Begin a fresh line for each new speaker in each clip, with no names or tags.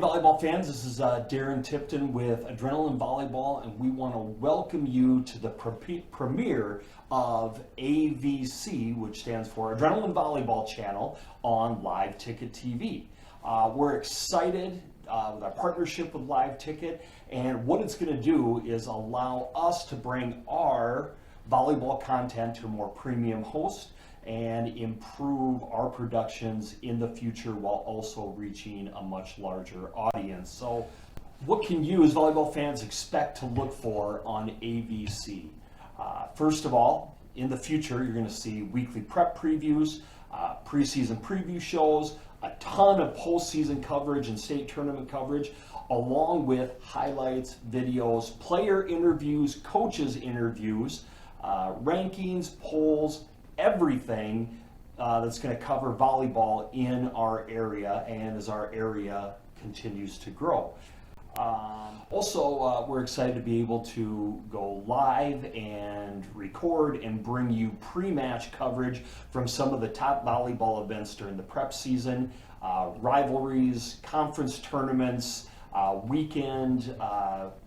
volleyball fans, this is Darren Tipton with Adrenaline Volleyball, and we want to welcome you to the premiere of AVC, which stands for Adrenaline Volleyball Channel, on Live Ticket TV. We're excited with our partnership with Live Ticket, and what it's going to do is allow us to bring our volleyball content to a more premium host and improve our productions in the future while also reaching a much larger audience. So what can you as volleyball fans expect to look for on AVC? First of all, in the future, you're going to see weekly prep previews, preseason preview shows, a ton of postseason coverage and state tournament coverage, along with highlights, videos, player interviews, coaches interviews, rankings, polls, everything that's going to cover volleyball in our area and as our area continues to grow. Also, we're excited to be able to go live and record and bring you pre-match coverage from some of the top volleyball events during the prep season, rivalries, conference tournaments, weekend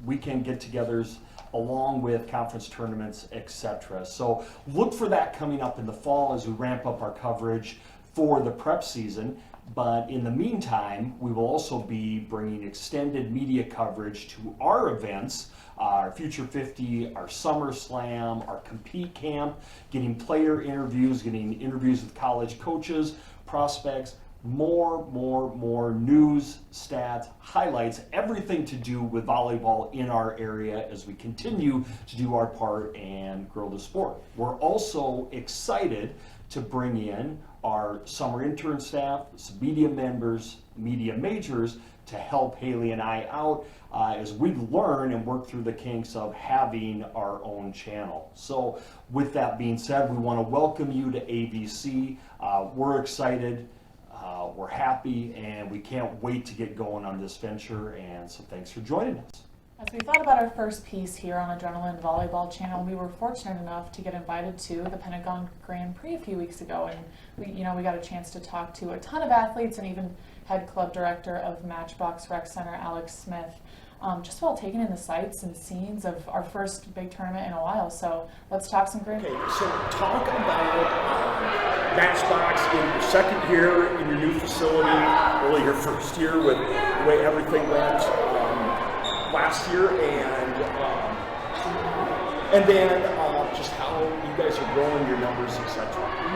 get-togethers, along with conference tournaments, etc. So look for that coming up in the fall as we ramp up our coverage for the prep season. But in the meantime, we will also be bringing extended media coverage to our events, our Future 50, our Summer Slam, our Compete Camp, getting player interviews, getting interviews with college coaches, prospects, more news, stats, highlights, everything to do with volleyball in our area as we continue to do our part and grow the sport. We're also excited to bring in our summer intern staff, some media members, media majors to help Haley and I out as we learn and work through the kinks of having our own channel. So with that being said, we want to welcome you to AVC. We're excited. We're happy, and we can't wait to get going on this venture, and so thanks for joining us.
As we thought about our first piece here on Adrenaline Volleyball Channel, we were fortunate enough to get invited to the Pentagon Grand Prix a few weeks ago, and we got a chance to talk to a ton of athletes and even head club director of Matchbox Rec Center, Alex Smith, just while taking in the sights and scenes of our first big tournament in a while. So let's talk some Grand Prix.
Okay, so talk about Matchbox in your second year in your new facility, really your first year with the way everything went last year, and then just how you guys are growing your numbers, etc.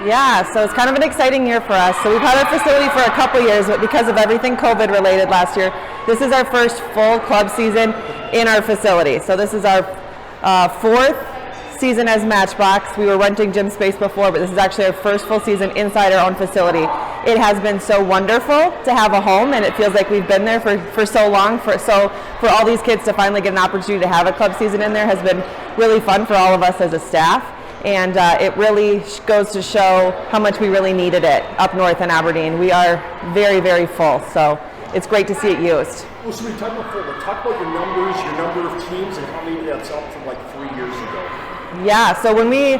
Yeah, so it's kind of an exciting year for us. So we've had our facility for a couple years, but because of everything COVID related last year, this is our first full club season in our facility. So this is our fourth season as Matchbox. We were renting gym space before, but this is actually our first full season inside our own facility. It has been so wonderful to have a home, and it feels like we've been there for so long. For all these kids to finally get an opportunity to have a club season in there has been really fun for all of us as a staff. And it really goes to show how much we really needed it up north in Aberdeen. We are very, very full, so it's great to see it used.
Well, so we talked about your numbers, your number of teams, and how many that's up from like 3 years ago.
Yeah, so when we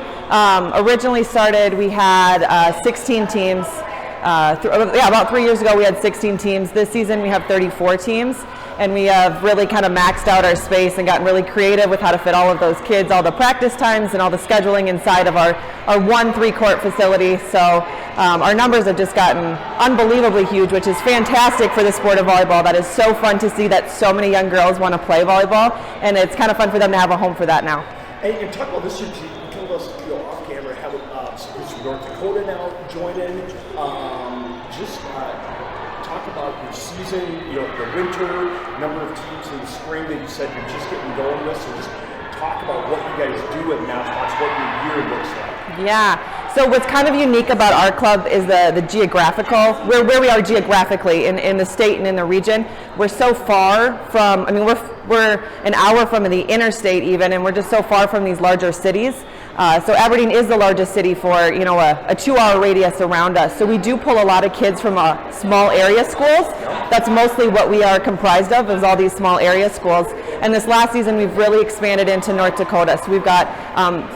originally started, we had 16 teams. About 3 years ago we had 16 teams. This season we have 34 teams, and we have really kind of maxed out our space and gotten really creative with how to fit all of those kids, all the practice times and all the scheduling inside of our 1 3-court facility. So our numbers have just gotten unbelievably huge, which is fantastic for the sport of volleyball. That is so fun to see that so many young girls want to play volleyball, and it's kind of fun for them to have a home for that now.
And talk about this year, you told us off camera how North Dakota now join in. Just talk about your season, the winter, number of teams in the spring that you said you're just getting going with. So just talk about what you guys do at Matchbox, what your year looks like.
Yeah. So what's kind of unique about our club is the geographical, where we are geographically in the state and in the region. We're so far from, we're an hour from the interstate even, and we're just so far from these larger cities. So Aberdeen is the largest city for, you know, a 2-hour radius around us. So we do pull a lot of kids from small area schools. That's mostly what we are comprised of, is all these small area schools. And this last season, we've really expanded into North Dakota. So we've got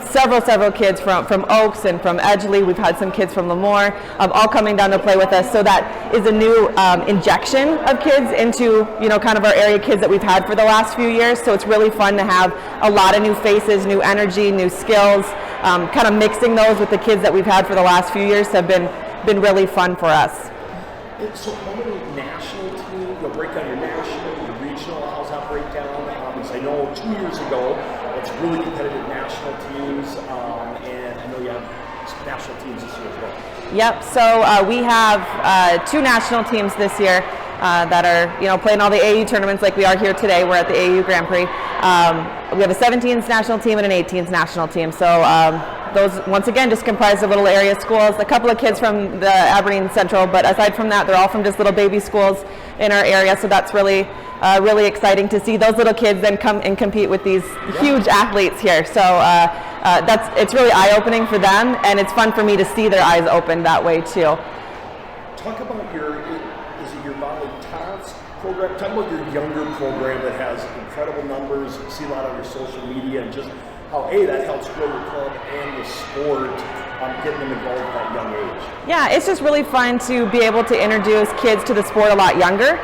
several kids from Oaks and from Edgeley. We've had some kids from Lemoore, all coming down to play with us. So that is a new injection of kids into, you know, kind of our area kids that we've had for the last few years. So it's really fun to have a lot of new faces, new energy, new skills. Kind of mixing those with the kids that we've had for the last few years have been really fun for us.
So how many national teams, you'll break down your national, your regional, how's that breakdown? Because I know 2 years ago, it's really competitive national teams, and I know you have national teams this year as well.
Yep, so we have 2 national teams this year that are, you know, playing all the AU tournaments like we are here today. We're at the AU Grand Prix. We have a 17s national team and an 18s national team. So those, once again, just comprised of little area schools. A couple of kids from the Aberdeen Central, but aside from that, they're all from just little baby schools in our area. So that's really exciting to see those little kids then come and compete with these huge athletes here. So it's really eye-opening for them, and it's fun for me to see their eyes open that way too.
Talk about your Volley Tots program. Talk about your younger program that has incredible numbers. You see a lot on your social media, and just how that helps grow your club and the sport, getting them involved at that young age.
Yeah, it's just really fun to be able to introduce kids to the sport a lot younger.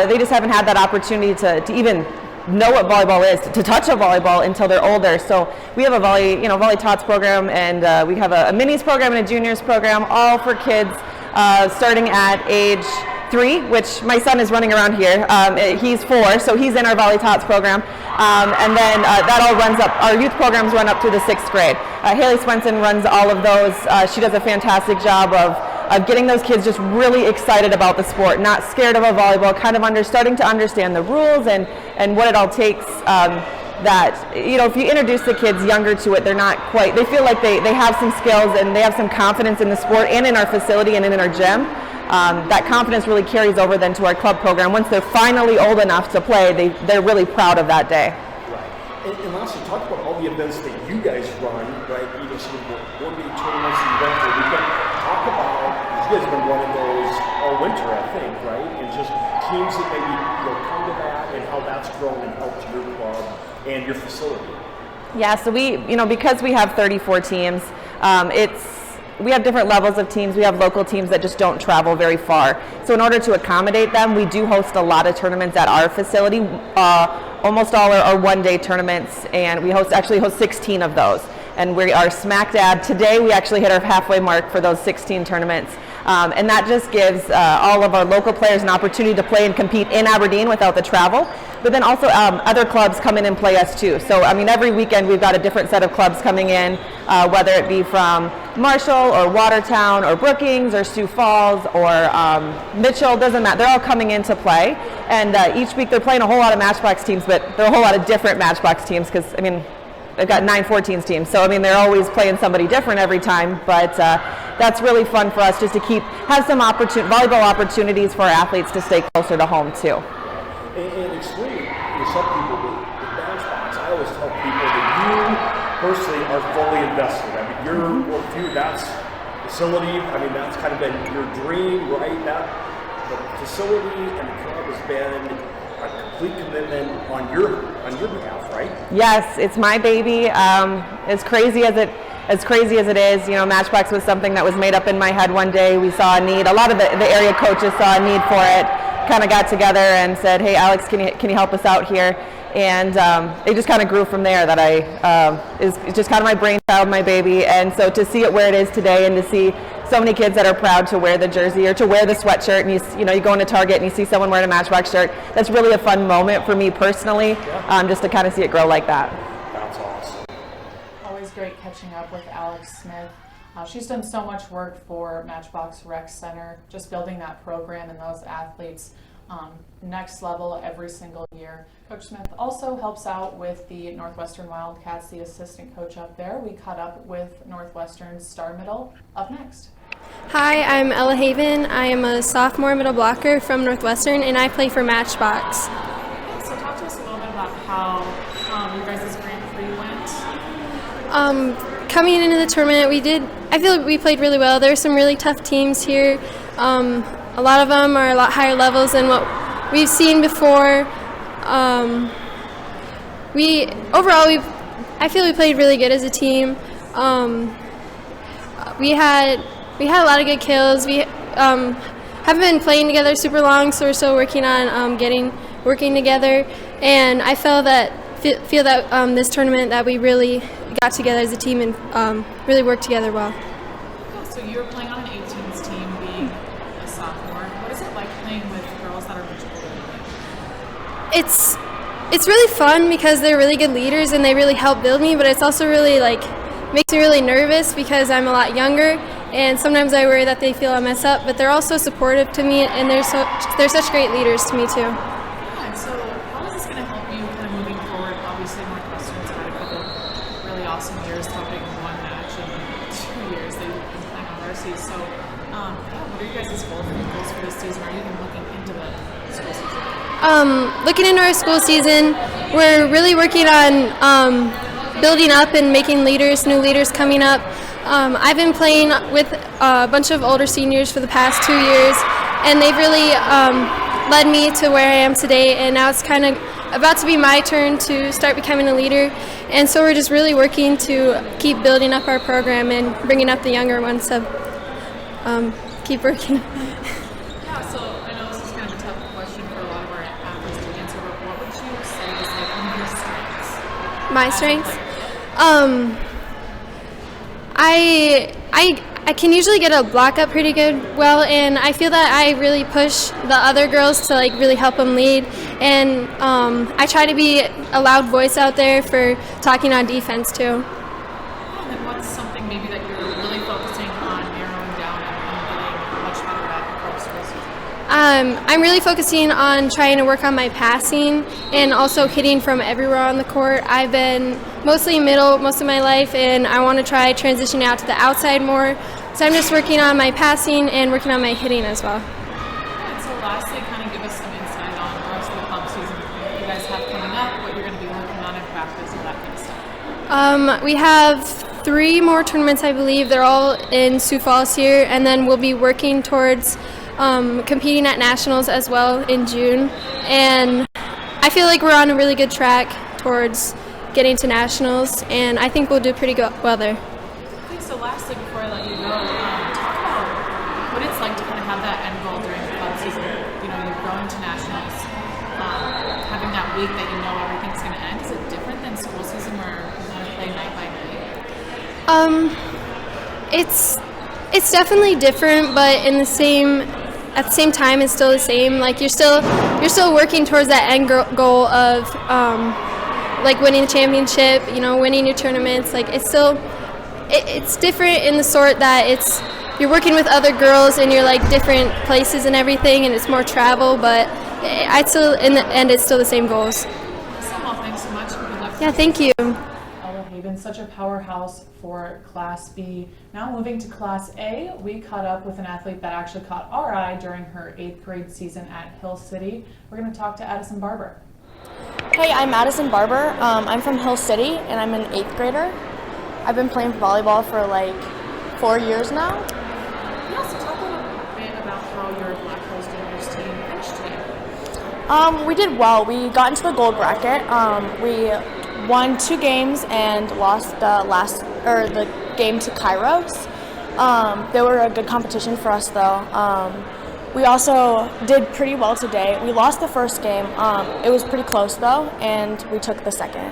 They just haven't had that opportunity to even know what volleyball is, to touch a volleyball until they're older. So we have a Volley Tots program, and we have a minis program and a juniors program, all for kids starting at age 3, which my son is running around here. He's 4, so he's in our Volley Tots program. And then that all runs up, our youth programs run up through the 6th grade. Haley Swenson runs all of those. She does a fantastic job of getting those kids just really excited about the sport, not scared of a volleyball, kind of starting to understand the rules and what it all takes. That, you know, if you introduce the kids younger to it, they're not quite, they feel like they have some skills and they have some confidence in the sport and in our facility and in our gym. That confidence really carries over then to our club program. Once they're finally old enough to play, they're really proud of that day.
Right. And lastly, talk about all the events that you guys run, right? You know, some of the 1-day tournaments and events that we can talk about. You guys have been running those all winter, I think, right? And just teams that maybe, you know, come to that and how that's grown and helped your club and your facility.
Yeah, so we, you know, because we have 34 teams, we have different levels of teams. We have local teams that just don't travel very far. So in order to accommodate them, we do host a lot of tournaments at our facility. Almost all are 1-day tournaments, and we actually host 16 of those. And we are smack dab. Today we actually hit our halfway mark for those 16 tournaments. And that just gives all of our local players an opportunity to play and compete in Aberdeen without the travel. But then also other clubs come in and play us too. So I mean, every weekend we've got a different set of clubs coming in, whether it be from Marshall or Watertown or Brookings or Sioux Falls or Mitchell, doesn't matter. They're all coming in to play. And each week they're playing a whole lot of Matchbox teams, but there are a whole lot of different Matchbox teams because, I mean, they've got 9 14s teams, so I mean they're always playing somebody different every time. But that's really fun for us just to have some volleyball opportunities for our athletes to stay closer to home too.
And explain to some people with Matchbox. I always tell people that you personally are fully invested. I mean, you're that's facility. I mean, that's kind of been your dream, right? That the facility and the club has been a complete commitment on your behalf, right?
Yes, it's my baby. As crazy as it is, you know, Matchbox was something that was made up in my head one day. We saw a need. A lot of the area coaches saw a need for it. Kind of got together and said, "Hey, Alex, can you help us out here?" And it just kind of grew from there. That it's just kind of my brainchild, my baby. And so to see it where it is today, and to see so many kids that are proud to wear the jersey or to wear the sweatshirt, and you go into Target and you see someone wearing a Matchbox shirt, that's really a fun moment for me personally, just to kind of see it grow like that.
That's awesome.
Always great catching up with Alex Smith. She's done so much work for Matchbox Rec Center, just building that program and those athletes next level every single year. Coach Smith also helps out with the Northwestern Wildcats, the assistant coach up there. We caught up with Northwestern's star middle up next.
Hi, I'm Ella Haven. I am a sophomore middle blocker from Northwestern, and I play for Matchbox.
So talk to us a little bit about how your guys' Grand Prix went.
coming into the tournament, I feel like we played really well. There are some really tough teams here. A lot of them are a lot higher levels than what we've seen before. I feel we played really good as a team. We had a lot of good kills. We haven't been playing together super long, so we're still working on working together. And I feel that this tournament that we really got together as a team and really worked together well.
Yeah, so you're playing on an 18s team, being a sophomore. What is it like playing with girls that are much older than you?
It's really fun because they're really good leaders and they really help build me, but it's also really makes me really nervous because I'm a lot younger and sometimes I worry that they feel I mess up, but they're also supportive to me and they're such great leaders to me too.
Yeah, and so how is this going to help you kind of moving forward? Obviously Northwestern's had a couple really awesome years, topping one match in 2 years they've been playing on varsity. So what are you guys' goals for this season? Are you even looking into the school season?
Looking into our school season, we're really working on building up and making new leaders coming up. I've been playing with a bunch of older seniors for the past 2 years, and they've really led me to where I am today, and now it's kind of about to be my turn to start becoming a leader, and so we're just really working to keep building up our program and bringing up the younger ones to keep working.
Yeah, so I know this is kind of a tough question for a lot of our athletes to answer, but what would you say is one of your strengths?
My strengths? I can usually get a block up pretty well, and I feel that I really push the other girls to really help them lead, and I try to be a loud voice out there for talking on defense too.
And then what's something maybe that you're really focusing on narrowing down and getting much better at across school season?
I'm really focusing on trying to work on my passing and also hitting from everywhere on the court. I've been mostly middle most of my life, and I want to try transitioning out to the outside more. So I'm just working on my passing and working on my hitting as well.
And so lastly, kind of give us some insight on the rest of the club season, what you guys have coming up, what you're going to be working on in practice, and that kind of stuff.
We have 3 more tournaments, I believe. They're all in Sioux Falls here, and then we'll be working towards competing at nationals as well in June. And I feel like we're on a really good track towards getting to nationals, and I think we'll do pretty well there.
Okay, so lastly, before I let you go, talk about what it's like to kind of have that end goal during the club season. You know, you're going to nationals, having that week that you know everything's going to end. Is it different than school season where you want to play night by night?
It's definitely different, but at the same time, it's still the same. Like you're still working towards that end goal of winning the championship, winning your tournaments. Like it's different in the sort that you're working with other girls and you're different places and everything, and it's more travel. But in the end, it's still the same goals.
Awesome. Well, thanks so much. Good luck.
Yeah, thank you.
Ella Haven, such a powerhouse for Class B. Now moving to Class A, we caught up with an athlete that actually caught our eye during her 8th grade season at Hill City. We're going to talk to Addison Barber.
Hey, I'm Madison Barber. I'm from Hill City, and I'm an 8th grader. I've been playing volleyball for 4 years now.
Yeah, so talk a little bit about how your Black Hills Juniors team finished today.
We did well. We got into the gold bracket. We won 2 games and lost the game to Kairos. They were a good competition for us, though. We also did pretty well today. We lost the first game. It was pretty close, though, and we took the second.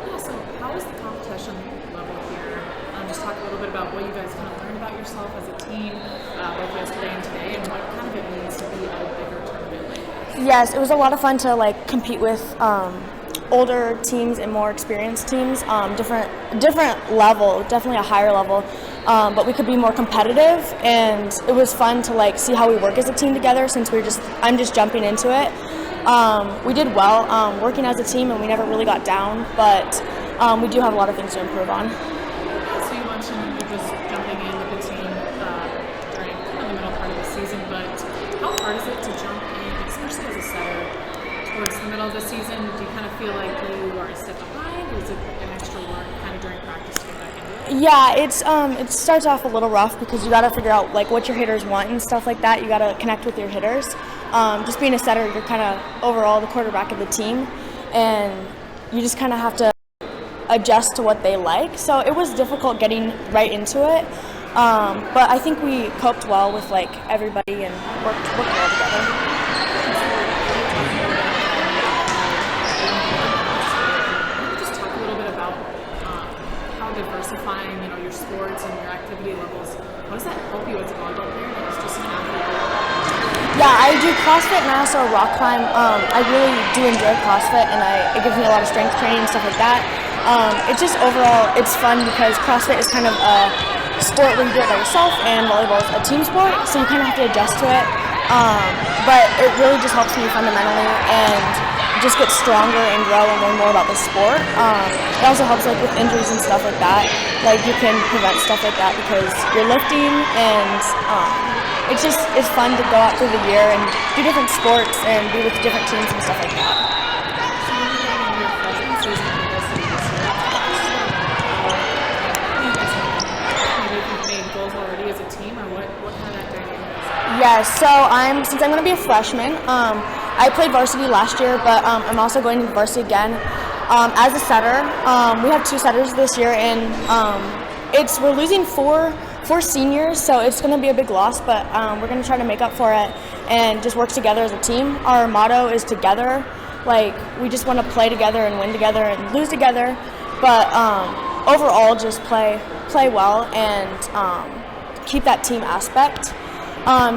Yeah, so how was the competition level here? Just talk a little bit about what you guys kind of learned about yourself as a team, both yesterday and today, and what kind of it means to be at a bigger tournament like this.
Yes, it was a lot of fun to compete with older teams and more experienced teams. Different level, definitely a higher level. But we could be more competitive, and it was fun to see how we work as a team together since I'm just jumping into it. We did well working as a team, and we never really got down, but we do have a lot of things to improve on.
So you mentioned you just jumping in with the team during kind of the middle part of the season, but how hard is it to jump in, especially as a setter, towards the middle of the season, do you kind of feel like you are a step behind, or is it an extra work kind of during practice to get back into it?
Yeah, it starts off a little rough because you got to figure out like what your hitters want and stuff like that. You got to connect with your hitters. Just being a setter, you're kind of overall the quarterback of the team, and you just kind of have to adjust to what they like. So it was difficult getting right into it, but I think we coped well with like everybody and worked well together.
Just talk a little bit about how diversifying, your sports and your activity levels. How does that help you as a volleyball player? It's just an athlete.
Yeah, I do CrossFit and I also rock climb. I really do enjoy CrossFit, and it gives me a lot of strength training and stuff like that. It's just overall, it's fun because CrossFit is kind of a sport where you do it by yourself, and volleyball is a team sport, so you kind of have to adjust to it. But it really just helps me fundamentally and just get stronger and grow and learn more about the sport. It also helps like with injuries and stuff like that. Like you can prevent stuff like that because you're lifting, and it's fun to go out through the year and do different sports and be with different teams and stuff like that. Yeah, so since I'm going to be a freshman, I played varsity last year, but I'm also going to varsity again. As a setter, we have 2 setters this year, and we're losing four seniors, so it's going to be a big loss, but we're going to try to make up for it and just work together as a team. Our motto is together. Like, we just want to play together and win together and lose together, but overall just play well and keep that team aspect.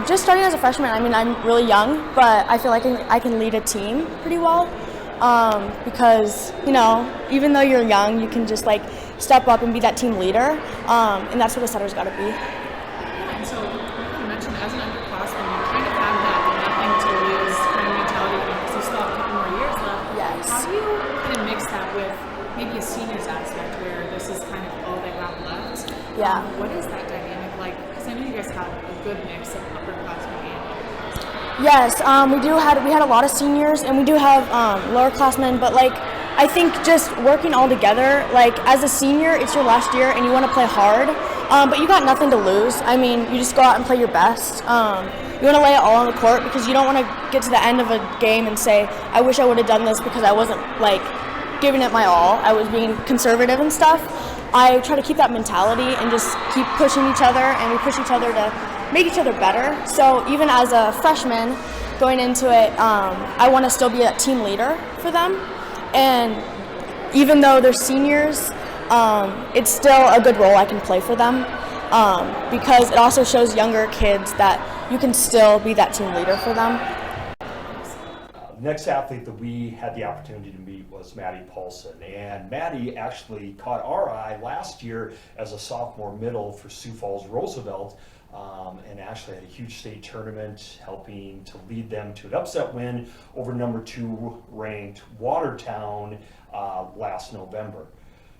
Just starting as a freshman, I mean, I'm really young, but I feel like I can lead a team pretty well because, even though you're young, you can just, like, step up and be that team leader, and that's what a setter's got to be.
Yeah, and so you mentioned as an underclassman, you kind of have that nothing to lose kind of mentality because you still have a couple more years left.
Yes.
How do you kind of mix that with maybe a seniors aspect where this is kind of all they have left?
Yeah.
What is that dynamic like? Because I know you guys have a good mix of upperclassmen and underclassmen.
Yes, we had a lot of seniors, and we do have lowerclassmen, but like I think just working all together, like as a senior, it's your last year and you want to play hard, but you got nothing to lose. I mean, you just go out and play your best. You want to lay it all on the court because you don't want to get to the end of a game and say, I wish I would have done this because I wasn't like giving it my all. I was being conservative and stuff. I try to keep that mentality and just keep pushing each other, and we push each other to make each other better. So even as a freshman going into it, I want to still be a team leader for them. And even though they're seniors, it's still a good role I can play for them because it also shows younger kids that you can still be that team leader for them.
Next athlete that we had the opportunity to meet was Maddie Paulson, and Maddie actually caught our eye last year as a sophomore middle for Sioux Falls Roosevelt, and actually had a huge state tournament, helping to lead them to an upset win over number 2 ranked Watertown last November.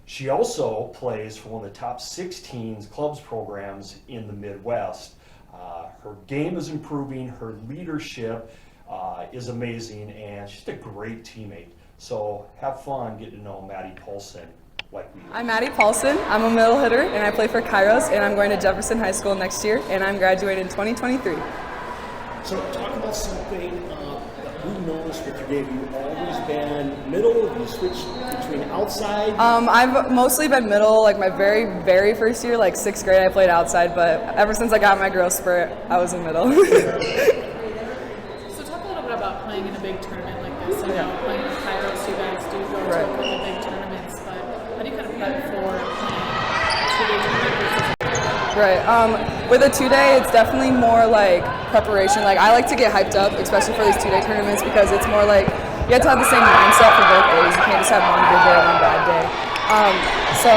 She also plays for one of the top 16 clubs programs in the Midwest. Her game is improving, her leadership is amazing, and she's a great teammate. So have fun getting to know Maddie Paulson like we do.
I'm Maddie Paulson. I'm a middle hitter, and I play for Kairos, and I'm going to Jefferson High School next year, and I'm graduating in 2023.
So talk about something that we noticed with your game. You've always been middle. Have you switched between outside?
I've mostly been middle. Like my very, very first year, like 6th grade, I played outside, but ever since I got my growth spurt, I was in middle.
So talk a little bit about playing in a big tournament like this. I know playing with Kairos, you guys do go to a couple big tournaments, but how do you kind of prep for playing 2-day tournament versus
Right. With a 2-day, it's definitely more like preparation. Like I like to get hyped up, especially for these 2-day tournaments, because it's more like you have to have the same mindset for both days. You can't just have one good day and one bad day. So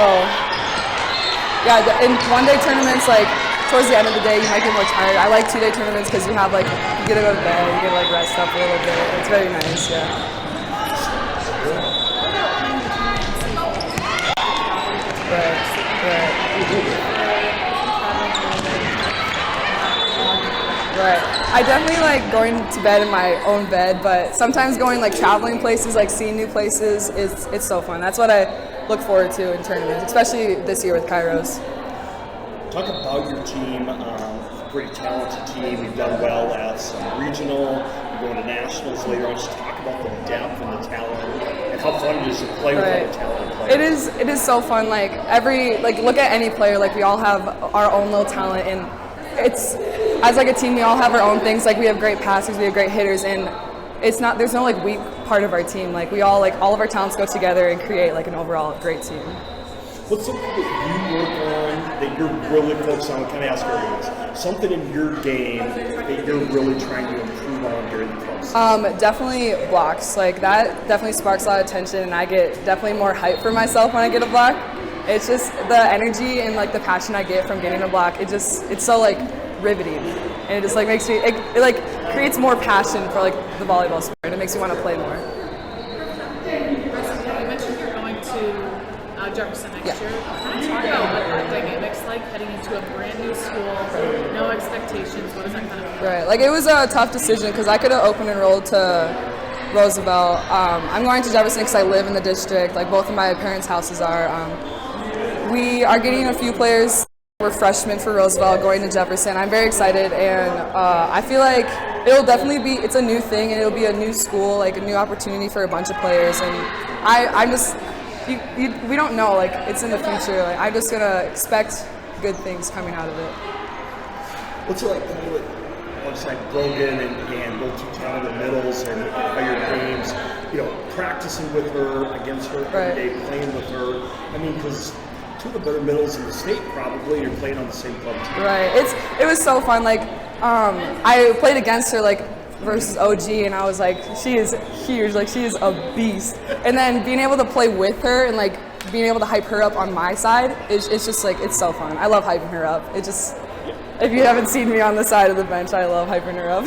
yeah, in 1-day tournaments, like towards the end of the day, you might get more tired. I like 2-day tournaments because you have like you get to go to bed, you get to like rest up a little bit. It's very nice. Yeah. Right. I definitely like going to bed in my own bed, but sometimes going like traveling places, like seeing new places, it's so fun. That's what I look forward to in tournaments, especially this year with Kairos.
Talk about your team. Pretty talented team. You've done well at some regional. You're going to nationals later on. Just talk about the depth and the talent and how fun it is to play with other talented players.
It is so fun. Like look at any player. Like we all have our own little talent, and it's as like a team we all have our own things. Like we have great passers, we have great hitters, and it's not there's no like weak part of our team. Like we all all of our talents go together and create like an overall great team.
What's something that you work on that you're really focused on? Kind of ask everyone. Something in your game that you're really trying to improve on during the club season?
Definitely blocks. Like that definitely sparks a lot of tension, and I get definitely more hype for myself when I get a block. It's just the energy and like the passion I get from getting a block. It's so like riveting, and it just like makes me it like creates more passion for like the volleyball sport. It makes me want to play more.
You mentioned you're going to Jefferson next year. Kind of talk about what that dynamic's like heading into a brand new school, no expectations. What is that kind of?
Right, like it was a tough decision because I could have open enrolled to Roosevelt. I'm going to Jefferson because I live in the district. Like both of my parents' houses are. We are getting a few players. We're freshmen for Roosevelt going to Jefferson. I'm very excited, and I feel like it'll definitely be. It's a new thing, and it'll be a new school, like a new opportunity for a bunch of players. And I'm just. We don't know, like it's in the future. Like I'm just gonna expect good things coming out of it.
What's it like playing with alongside Brogan and both two talented middles and how your games, practicing with her, against her every day, playing with her. I mean, because two of the better middles in the state probably. You're playing on the same club team.
Right. It was so fun. Like I played against her like versus OG, and I was like, she is huge, like she is a beast. And then being able to play with her and like being able to hype her up on my side, it's just like, it's so fun. I love hyping her up. It just, if you haven't seen me on the side of the bench, I love hyping her up.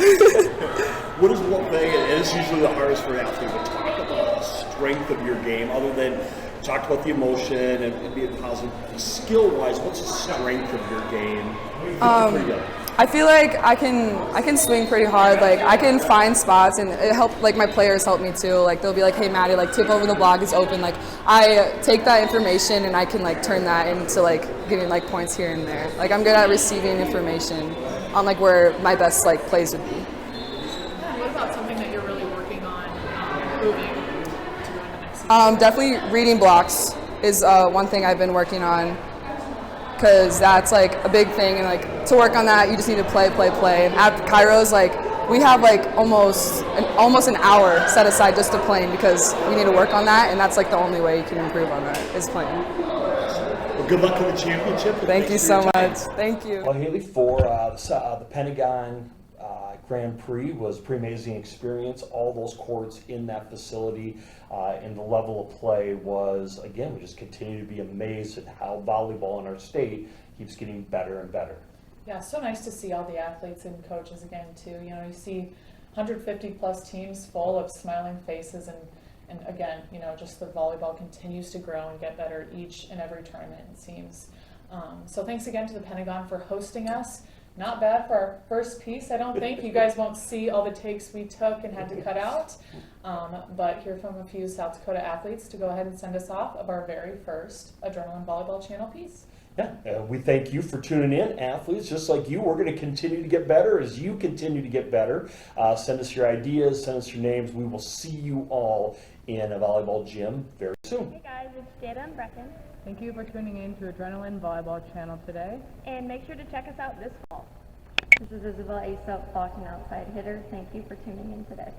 What is one thing, and it's usually the hardest for an athlete, but talk about the strength of your game, other than talk about the emotion and being positive. Skill-wise, what's the strength of your game?
I feel like I can swing pretty hard. Like I can find spots, and it helped. Like my players help me too. Like they'll be like, "Hey Maddie, like tip over the block is open." Like I take that information and I can like turn that into like getting like points here and there. Like I'm good at receiving information on like where my best like plays would be.
What about something that you're really working on moving to go into next season?
Definitely reading blocks is one thing I've been working on. Because that's like a big thing, and like to work on that you just need to play. And at Kairos, like we have like almost an hour set aside just to playing, because we need to work on that, and that's like the only way you can improve on that is playing.
Well, good luck in the championship.
Thank you so much. Thank you.
Well, Haley, for the Pentagon Grand Prix was a pretty amazing experience. All those courts in that facility and the level of play was, again, we just continue to be amazed at how volleyball in our state keeps getting better and better.
Yeah, so nice to see all the athletes and coaches again too. You see 150 plus teams full of smiling faces, and again, just the volleyball continues to grow and get better each and every tournament, it seems. So thanks again to the Pentagon for hosting us. Not bad for our first piece, I don't think. You guys won't see all the takes we took and had to cut out. But hear from a few South Dakota athletes to go ahead and send us off of our very first Adrenaline Volleyball Channel piece.
Yeah, we thank you for tuning in, athletes. Just like you, we're going to continue to get better as you continue to get better. Send us your ideas, send us your names. We will see you all in a volleyball gym very soon.
Hey guys, it's Jada and Brecken.
Thank you for tuning in to Adrenaline Volleyball Channel today.
And make sure to check us out this fall. This is Isabel Aesop, Falcon Outside Hitter. Thank you for tuning in today.